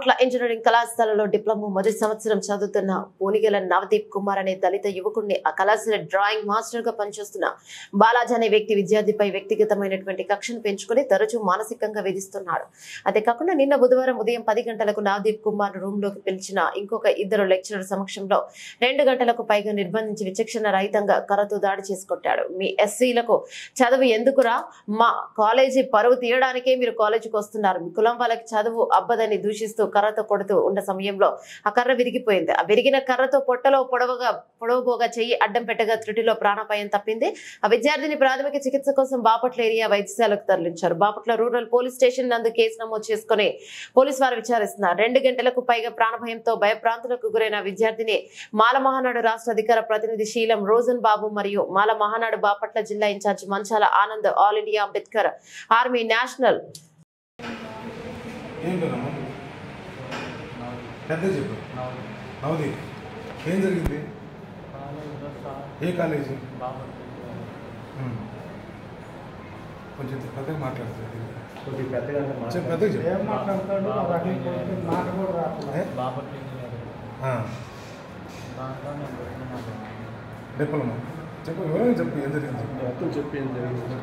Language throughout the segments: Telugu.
బాపట్ల ఇంజనీరింగ్ కళాశాలలో డిప్లొమా మొదటి సంవత్సరం చదువుతున్న పూనిగల నవదీప్ కుమార్ అనే దళిత యువకుడిని ఆ కళాశాల డ్రాయింగ్ మాస్టర్ గా పనిచేస్తున్న బాలాజీ అనే వ్యక్తి విద్యార్థిపై వ్యక్తిగతమైనటువంటి కక్షను పెంచుకుని తరచూ మానసికంగా వేధిస్తున్నాడు. అంతేకాకుండా నిన్న బుధవారం ఉదయం 10 గంటలకు నవదీప్ కుమార్ రూమ్ లోకి పిలిచిన ఇంకొక ఇద్దరు లెక్చరర్ సమక్షంలో 2 గంటలకు పైగా నిర్బంధించి విచక్షణ రహితంగా కర్రతో దాడి చేసుకొట్టాడు. మీ ఎస్సీలకు చదువు ఎందుకురా, మా కాలేజీ పరువు తీయడానికే మీరు కాలేజీకి వస్తున్నారు, మీ కులం వాళ్ళకి చదువు అబ్బదని దూషిస్తూ కర్రతో కొడుతూ ఉన్న సమయంలో ఆ కర్ర విరిగిపోయింది. ఆ విరిగిన కర్రతో పొట్టలో పొడవుబోగా చెయ్యి అడ్డం పెట్టగా త్రుటిలో ప్రాణాపాయం తప్పింది. ఆ విద్యార్థిని ప్రాథమిక చికిత్స కోసం బాపట్ల ఏరియా వైద్యశాలకు తరలించారు. బాపట్ల రూరల్ పోలీస్ స్టేషన్ నందు కేసు నమోదు చేసుకుని పోలీసు వారు విచారిస్తున్నారు. 2 గంటలకు పైగా ప్రాణభయంతో భయప్రాంతులకు గురైన విద్యార్థిని మాల మహానాడు రాష్ట్ర అధికార ప్రతినిధి శీలం రోజన్ బాబు మరియు మాల మహానాడు బాపట్ల జిల్లా in charge Manchala Anand all India Ambedkar army national Navdeep ఏం జరిగింది? ఏ కాలేజీ? కొంచెం పెద్దగా మాట్లాడుతుంది. డిప్లొమా చెప్పు, వివరంగా చెప్పు ఏం జరిగింది? చెప్పి ఏం జరిగింది?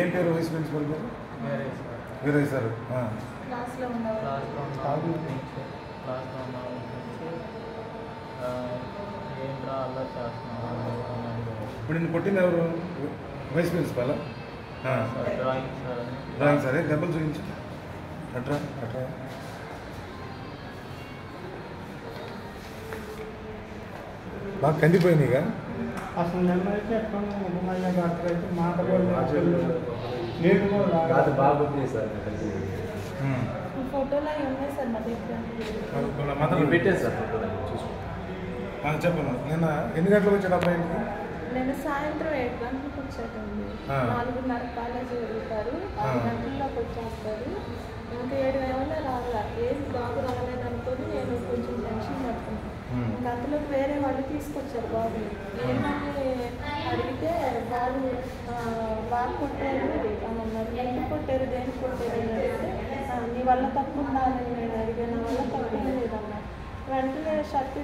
ఏం పేరు వైస్ ప్రిన్సిపల్ పేరు? వీరయ్య సార్. ఇప్పుడు నిన్ను కొట్టింది ఎవరు? Vice principal. Drawing sir. దెబ్బలు చూపించు. అట్రా అట్రా. బాగా కందిపోయినాయిగా అసలు నిన్నైతే ఎక్కడ డాక్టర్ అయితే మాట చెప్పను. నిన్న ఎన్ని గంటలకు వచ్చాడు అబ్బాయికి? నేను సాయంత్రం 7 గంటలకు వచ్చాడండి. 4:30 కాలేజీ వెళ్తారు, 6 గంటల్లోకి వచ్చేస్తారు. ఇంకా 7 ఏమైనా రావాలా, ఏది బాబు రాలేదు అనుకుని నేను కొంచెం టెన్షన్ పడుతున్నాను. ఇంకా అందులోకి వేరే వాళ్ళు తీసుకొచ్చారు బాబుని. ఏమని అడిగితే వాళ్ళు బాగా కొట్టారు అన్నారు. ఎందుకు కొట్టారు, దేనికి కొట్టారు అని అడిగితే నీ వల్ల తప్పు ఉండాలని నేను అడిగాను. నా వల్ల తప్పు లేదన్నా. వెంటనే షర్ట్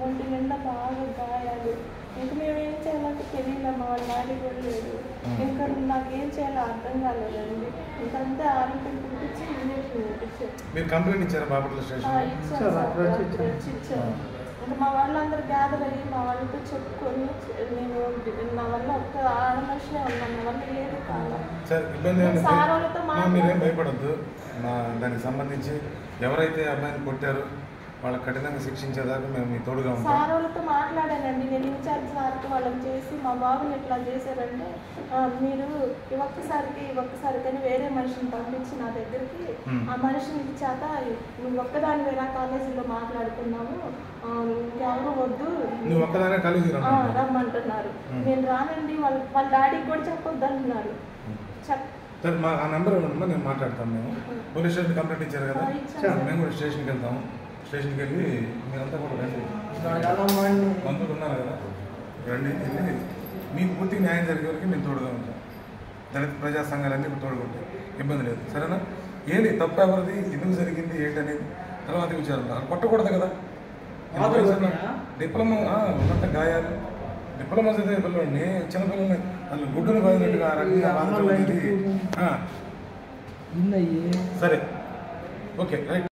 ఒంటి నిండా బాగా గాయాలు. ఇంక మేమేం చేయాలంటే తెలియలే, మా వాళ్ళ డాడీ కూడా లేదు. ఇంకా నాకేం చేయాలో అర్థం కాలేదండి. ఇంకంతా ఆరోగ్యం పిలిపించి ఇంజక్షన్ ఇచ్చారు. మీరు కంప్లైంట్ ఇచ్చారా బాపట్ల స్టేషన్? ఇచ్చారు. ఇంకా మా వాళ్ళందరూ గ్యాదర్ అయ్యి మా వాళ్ళతో చెప్పుకొని నేను నా వల్ల ఒక్క ఆడమనిషినే ఉన్నాను, నా వల్ల ఏది కాదు. సార్ వాళ్ళతో మీరేం భయపడద్దు. దానికి సంబంధించి ఎవరైతే అబ్బాయిని కొట్టారో వాళ్ళకి కఠినంగా శిక్షించేదాకా మేము మీ తోడుగా ఉంటాం. సార్ వాళ్ళతో మాట్లాడానండి నేను. ఇన్ఛార్జ్ సార్కి వాళ్ళకి చేసి మా బాబుని ఎట్లా చేశారంటే మీరు ఒక్కసారికి అని వేరే మనిషిని పంపించి నా దగ్గరికి ఆ మనిషిని ఇచ్చాక నువ్వు ఒక్కదాని వేరే కాలేజీలో మాట్లాడుకున్నాము, ఇంకెవరు వద్దు, నువ్వు ఒక్కదానే కాలేజీ రమ్మంటున్నారు. నేను రానండి, వాళ్ళ డాడీకి కూడా చెప్పొద్దు అంటున్నారు. ఆ నెంబర్ ఇవ్వమ్మా, నేను మాట్లాడతాను. మేము పోలీస్ స్టేషన్ కంప్లైంట్ ఇచ్చారు కదా, మేము కూడా స్టేషన్కి వెళ్తాము. స్టేషన్కి వెళ్ళి మీరంతా కూడా రండి, బంధువులు ఉన్నారు కదా, రండి. వెళ్ళి మీకు పూర్తిగా న్యాయం జరిగే వరకు మేము తోడుగా ఉంటాం. దళిత ప్రజా సంఘాలన్నీ తోడుకుంటాయి, ఇబ్బంది లేదు. సరేనా? ఏంటి తప్పు ఎవరిది, ఎందుకు జరిగింది ఏంటనేది తర్వాత విచారం. కొట్టకూడదు కదా. డిప్లొమా ఉన్నంత గాయాలు, డిప్లొమా చదివే పిల్లల్ని, చిన్నపిల్లల్ని వాళ్ళు గుడ్డును బాధినట్టుగా ఆ రకంగా బాధపడేది. సరే, ఓకే, రైట్.